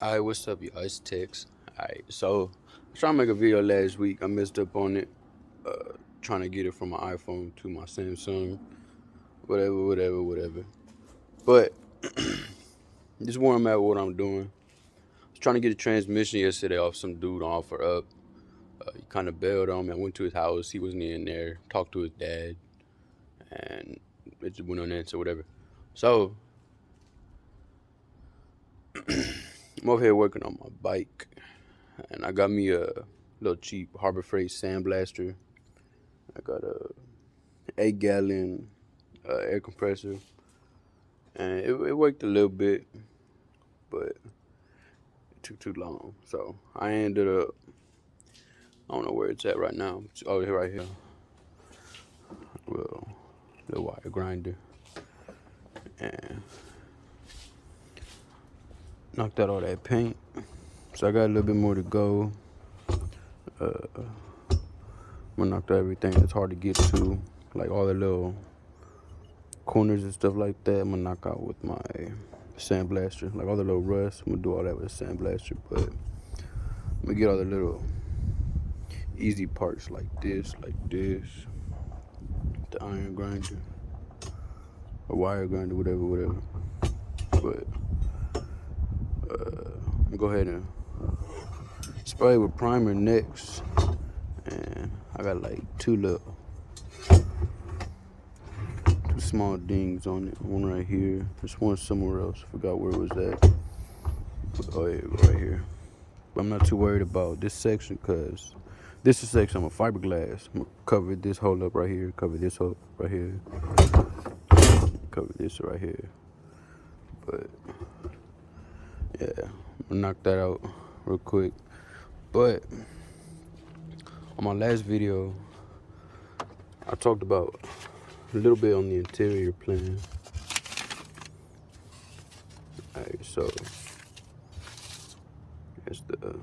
Alright, what's up, y'all? It's Tex. Alright, so I was trying to make a video last week. I messed up on it. Trying to get it from my iPhone to my Samsung. Whatever. But just where I'm at, what I'm doing. I was trying to get a transmission yesterday off some dude on Offer Up. He kind of bailed on me. I went to his house. He wasn't in there. Talked to his dad. And it just went on there, so whatever. So I'm over here working on my bike. And I got me a little cheap Harbor Freight sandblaster. I got a 8-gallon air compressor, and it worked a little bit, but it took too long. So I ended up, I don't know where it's at right now. It's over here, right here. Well, the wire grinder, and knocked out all that paint. So I got a little bit more to go. I'm gonna knock out everything that's hard to get to, like all the little corners and stuff like that. I'm gonna knock out with my sandblaster, like all the little rust. I'm gonna do all that with a sandblaster, but I'm gonna get all the little easy parts like this, the iron grinder, a wire grinder, whatever. But I'm gonna go ahead and spray with primer next, and I got like two small dings on it. One right here. There's one somewhere else. Forgot where it was at. Oh, yeah, right here. But I'm not too worried about this section because this is section I'm a fiberglass. I'm gonna cover this hole up right here. Cover this hole right here. Cover this right here. But yeah, I'm gonna knock that out real quick. But on my last video, I talked about a little bit on the interior plan. Alright, so that's the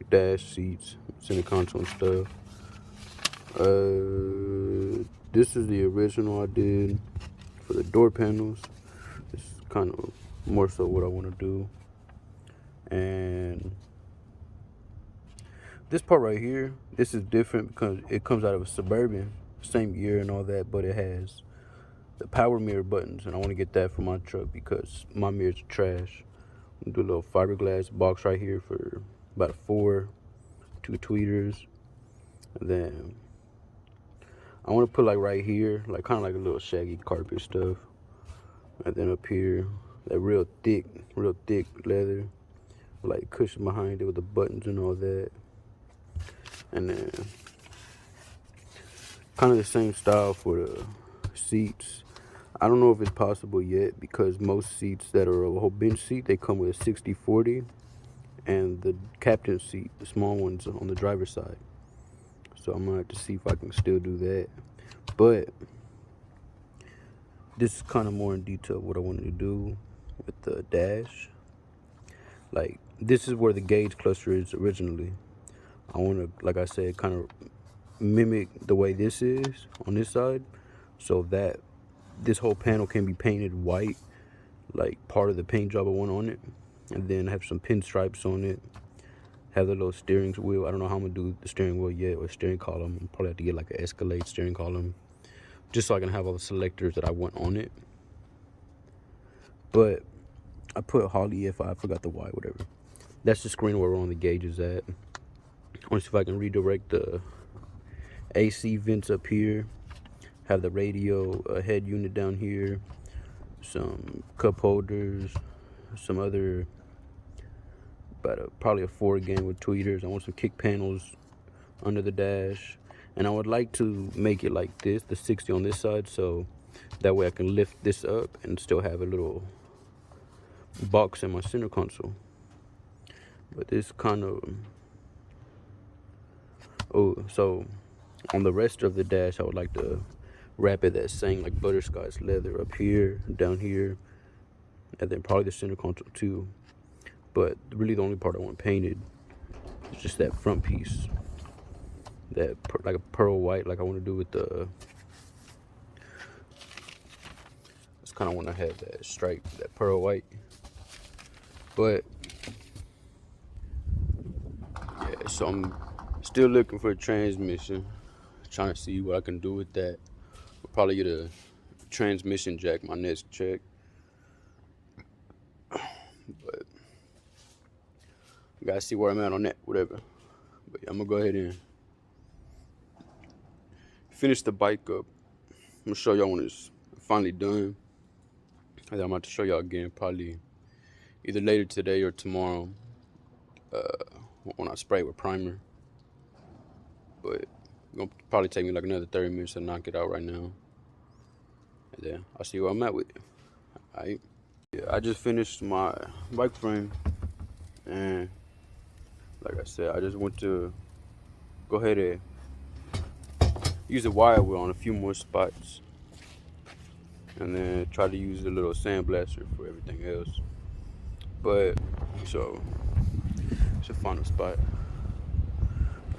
dash seats, center console and stuff. This is the original I did for the door panels. It's kind of more so what I want to do. And this part right here, this is different because it comes out of a Suburban, same year and all that, but it has the power mirror buttons, and I want to get that for my truck because my mirrors are trash. I'm gonna do a little fiberglass box right here for about a 4, 2 tweeters, and then I want to put like right here, like kind of like a little shaggy carpet stuff, and then up here, that real thick leather, like cushion behind it with the buttons and all that. And then kind of the same style for the seats. I don't know if it's possible yet because most seats that are a whole bench seat, they come with a 60/40, and the captain seat, the small ones on the driver's side. So I'm gonna have to see if I can still do that. But this is kind of more in detail what I wanted to do with the dash. Like, this is where the gauge cluster is originally. I want to, like I said, kind of mimic the way this is on this side, so that this whole panel can be painted white, like part of the paint job I want on it, and then have some pinstripes on it. Have the little steering wheel. I don't know how I'm gonna do the steering wheel yet, or steering column. I'll probably have to get like an Escalade steering column, just so I can have all the selectors that I want on it. But I put Holly EFI, I forgot the Y, whatever. That's the screen where all the gauges at. I want to see if I can redirect the AC vents up here. Have the radio head unit down here. Some cup holders. Some other, probably a 4 again with tweeters. I want some kick panels under the dash. And I would like to make it like this, the 60 on this side, so that way I can lift this up and still have a little box in my center console. But this kind of, so on the rest of the dash, I would like to wrap it that same like butterscotch leather up here, down here, and then probably the center console too. But really the only part I want painted is just that front piece, that like a pearl white, like I want to do with the, just kind of want to have that stripe, that pearl white. But So I'm still looking for a transmission. Trying to see what I can do with that. I'll probably get a transmission jack my next check. But gotta see where I'm at on that, whatever. But yeah, I'm gonna go ahead and finish the bike up. I'm gonna show y'all when it's finally done. And then I'm about to show y'all again probably either later today or tomorrow when I spray with primer. But it's gonna probably take me like another 30 minutes to knock it out right now. And then I'll see where I'm at with it. Alright. Yeah, I just finished my bike frame, and like I said, I just want to go ahead and use the wire wheel on a few more spots, and then try to use the little sandblaster for everything else. But so it's a final spot.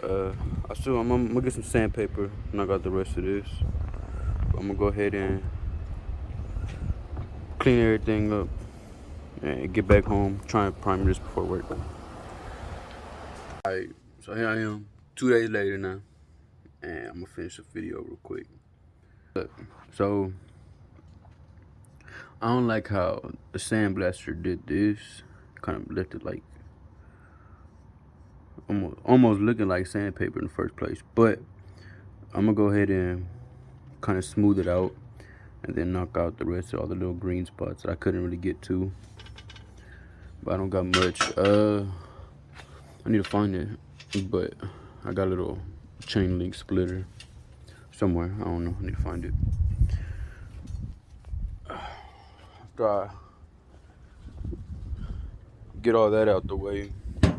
I'm gonna get some sandpaper and I got the rest of this. But I'm gonna go ahead and clean everything up and get back home, try and prime this before work. Alright, so here I am, 2 days later now, and I'm gonna finish the video real quick. So I don't like how the sandblaster did this. Kind of left it like almost looking like sandpaper in the first place. But I'm gonna go ahead and kind of smooth it out and then knock out the rest of all the little green spots that I couldn't really get to. But I don't got much. I need to find it, but I got a little chain link splitter somewhere. I don't know. I need to find it. After I get all that out the way, I'm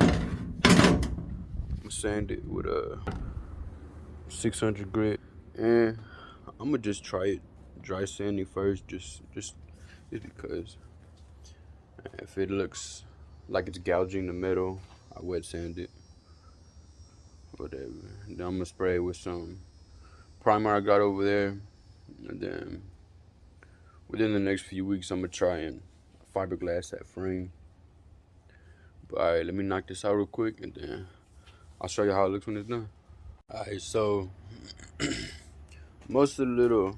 gonna sand it with a 600 grit, and I'm gonna just try it dry sanding first, just because if it looks like it's gouging the metal, I wet sand it, whatever. Then I'm gonna spray it with some primer I got over there, and then within the next few weeks I'm gonna try and fiberglass that frame. But alright, let me knock this out real quick, and then I'll show you how it looks when it's done. Alright, so most of the little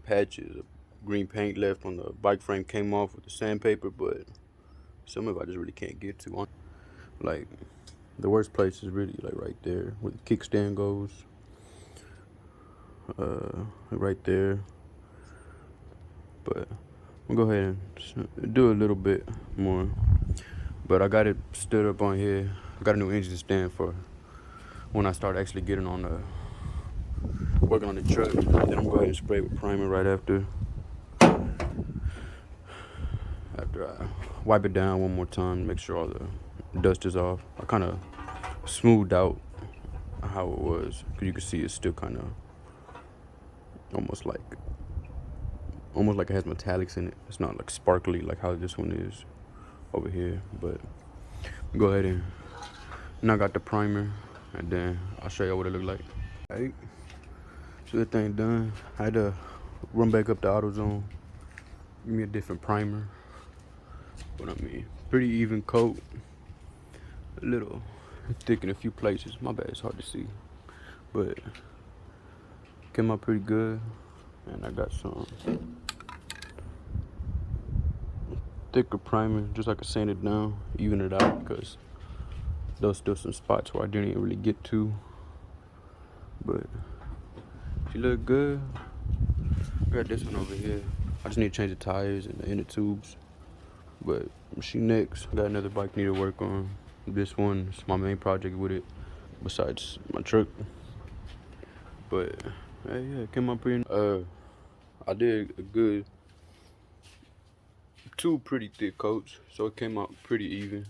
patches of green paint left on the bike frame came off with the sandpaper, but some of it I just really can't get to. Like, the worst place is really like right there where the kickstand goes. Right there. But I'm gonna go ahead and do a little bit more. But I got it stood up on here. I got a new engine stand for when I start actually getting on the working on the truck. Then I'm gonna go ahead and spray with primer right after. After I wipe it down one more time, make sure all the dust is off. I kind of smoothed out how it was, because you can see it's still kind of almost like it has metallics in it. It's not like sparkly like how this one is over here. But go ahead and knock out the primer, and then I'll show you what it look like. Alright, so that thing done. I had to run back up to AutoZone, give me a different primer. But I mean, pretty even coat. A little thick in a few places. My bad, it's hard to see. But came out pretty good. And I got some thicker primer, just so I can sand it down, even it out, because there's still some spots where I didn't even really get to. But she look good. I got this one over here. I just need to change the tires and the inner tubes. But she next. I got another bike I need to work on. This one is my main project with it, besides my truck. But hey, yeah, it came out pretty. I did a good 2 pretty thick coats, so it came out pretty even.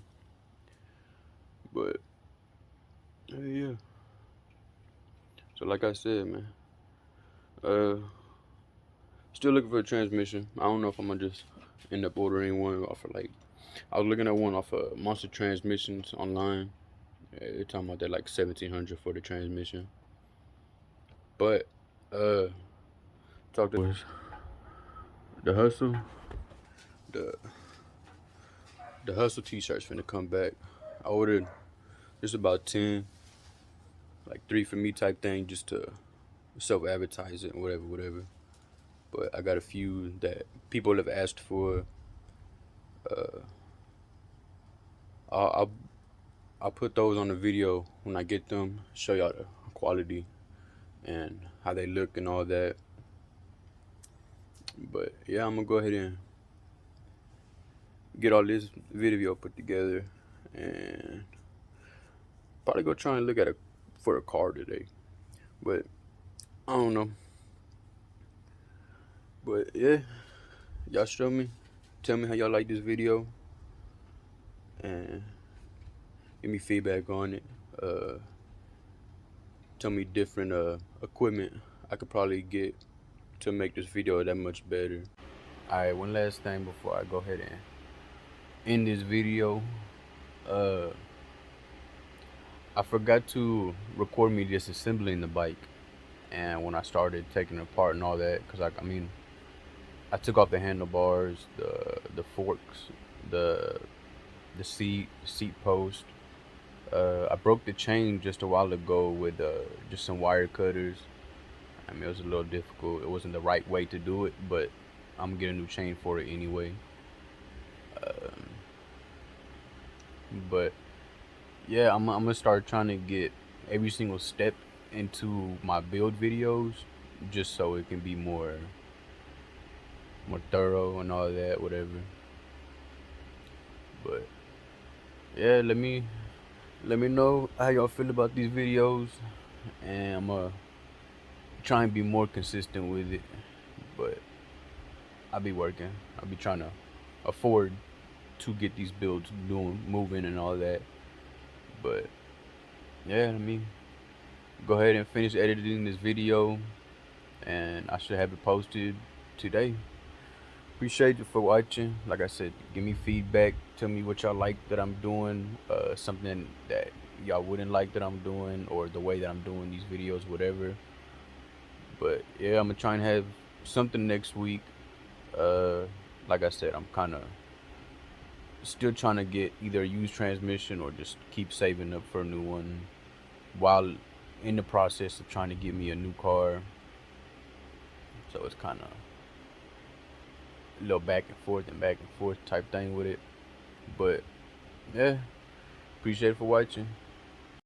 But hey, yeah. So like I said, man, still looking for a transmission. I don't know if I'm gonna just end up ordering one off of, like, I was looking at one off of Monster Transmissions online. They're talking about that like $1,700 for the transmission. But talk to the hustle. The hustle t-shirts finna come back. I ordered Just about 10, like 3 for me type thing, just to self-advertise it, whatever. But I got a few that people have asked for. Uh, I'll I'll put those on the video when I get them. Show y'all the quality and how they look and all that. But yeah, I'm gonna go ahead and get all this video put together and probably go try and look at for a car today. But I don't know. But yeah, y'all show me. Tell me how y'all like this video and give me feedback on it. Uh, Tell me different equipment I could probably get to make this video that much better. Alright, one last thing before I go ahead and end this video. I forgot to record me disassembling the bike, and when I started taking it apart and all that, because I mean, I took off the handlebars, the forks, the seat post. I broke the chain just a while ago with just some wire cutters. I mean, it was a little difficult. It wasn't the right way to do it, but I'm gonna get a new chain for it anyway. But yeah, I'm gonna start trying to get every single step into my build videos, just so it can be more thorough and all that, whatever. But yeah, let me know how y'all feel about these videos, and I'm gonna try and be more consistent with it. But I'll be working. I'll be trying to afford to get these builds moving and all that. But yeah, let me go ahead and finish editing this video, and I should have it posted today. Appreciate you for watching. Like I said, give me feedback. Tell me what y'all like that I'm doing. Something that y'all wouldn't like that I'm doing, or the way that I'm doing these videos, whatever. But yeah, I'm gonna try and have something next week. Like I said, I'm kind of still trying to get either a used transmission or just keep saving up for a new one, while in the process of trying to get me a new car. So it's kind of a little back and forth type thing with it. But yeah, appreciate it for watching.